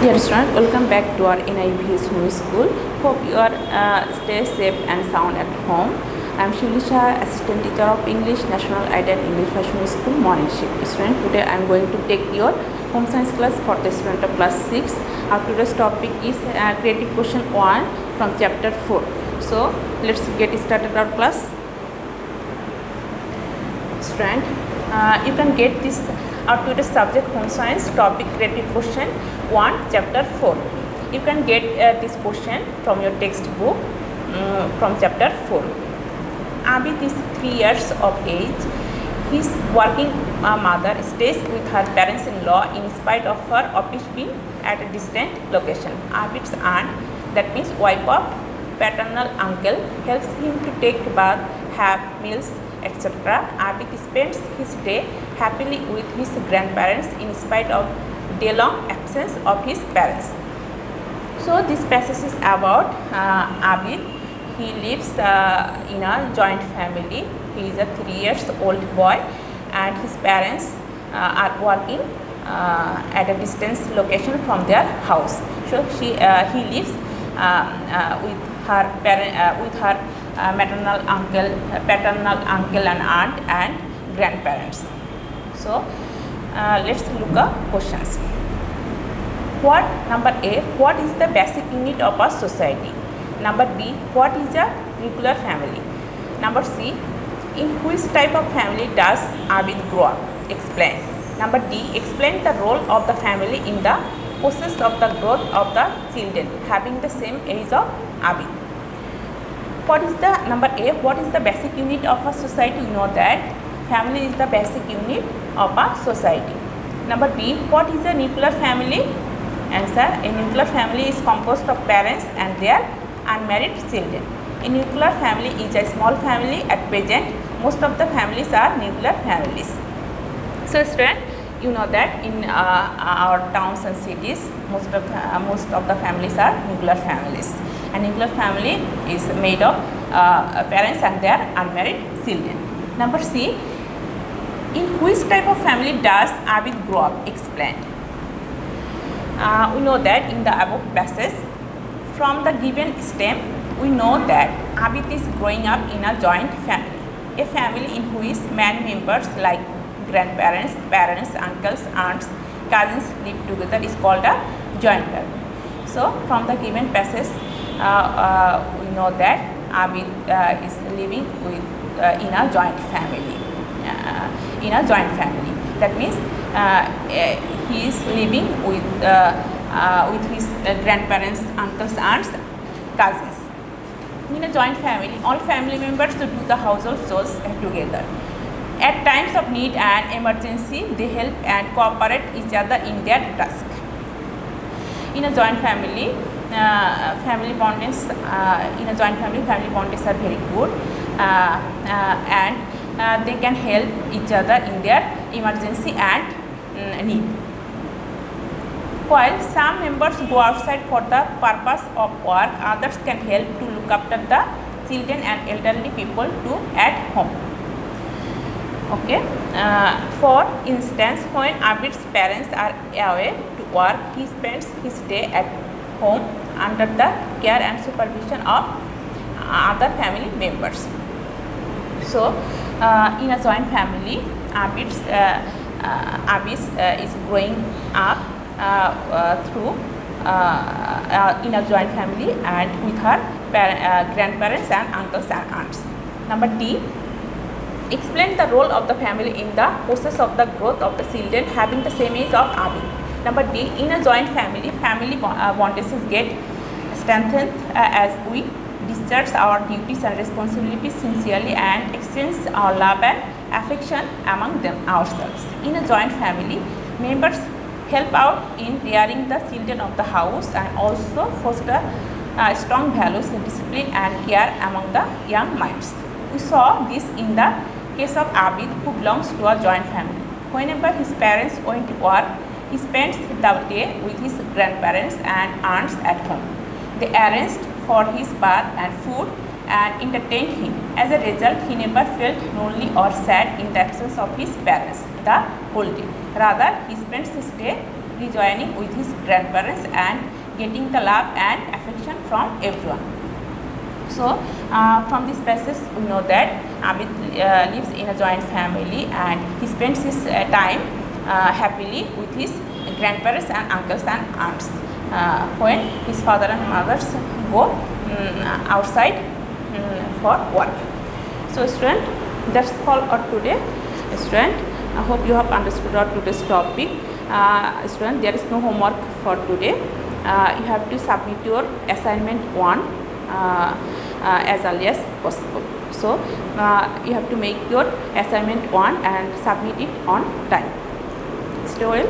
Dear students, welcome back to our NIV Shiuly school. Hope you are stay safe and sound at home. I am Shiuly, assistant teacher of English, National Idol English Fashion School, morning shift. Student, today I am going to take your home science class for the student of class 6. Our today's topic is creative question 1 from chapter 4. So let's get started our class. Student, you can get this out to the subject home science topic creative question 1 chapter 4. You can get this question from your textbook from chapter 4. Abid is 3 years of age. His working mother stays with her parents-in-law in spite of her office being at a distant location. Abid's aunt, that means wife of paternal uncle, helps him to take bath, have meals, etc. Abid spends his day happily with his grandparents in spite of day-long absence of his parents. So this passage is about Abid. He lives in a joint family. He is a 3 years old boy and his parents are working at a distance location from their house. So he lives with her paternal uncle and aunt and grandparents. So let's look at questions. Number A, what is the basic unit of a society? Number B, what is a nuclear family? Number C, in which type of family does Abid grow up? Explain. Number D, explain the role of the family in the process of the growth of the children having the same age of Abid. Number A, what is the basic unit of a society? You know that family is the basic unit of a society. Number B, what is a nuclear family? Answer, a nuclear family is composed of parents and their unmarried children. A nuclear family is a small family. At present, most of the families are nuclear families. So student, you know that in our towns and cities, most of the families are nuclear families. A nuclear family is made of parents and their unmarried children. Number C, in which type of family does Abid grow up? Explain. We know that in the above passage, from the given stem, we know that Abid is growing up in a joint family. A family in which many members like grandparents, parents, uncles, aunts, cousins live together is called a joint family. So from the given passage, we know that Abid is living in a joint family. That means he is living with his grandparents, uncles, aunts, cousins. In a joint family, all family members do the household chores together. At times of need and emergency, they help and cooperate each other in their task. In a joint family, family bonds are very good, and they can help each other in their emergency and need. While some members go outside for the purpose of work, others can help to look after the children and elderly people too at home. Okay. For instance, when Abid's parents are away to work, he spends his day at home under the care and supervision of other family members. So, in a joint family, Abid is growing up in a joint family and with her grandparents and uncles and aunts. Number D, explain the role of the family in the process of the growth of the children having the same age of Abid. Number D, in a joint family, bonds get strengthened as we discharge our duties and responsibilities sincerely and exchange our love and affection among ourselves. In a joint family, members help out in rearing the children of the house and also foster strong values, discipline and care among the young minds. We saw this in the case of Abid, who belongs to a joint family. Whenever his parents went to work, he spends the day with his grandparents and aunts at home. They arranged for his bath and food and entertained him. As a result, he never felt lonely or sad in the absence of his parents the whole day. Rather, he spends his day rejoining with his grandparents and getting the love and affection from everyone. So, from this passage we know that Abid lives in a joint family and he spends his time happily with his grandparents and uncles and aunts when his father and mothers go outside for work. So student, that's all for today. Student, I hope you have understood our today's topic. Student, there is no homework for today. You have to submit your assignment 1 as early as possible. So you have to make your assignment 1 and submit it on time. Stay well.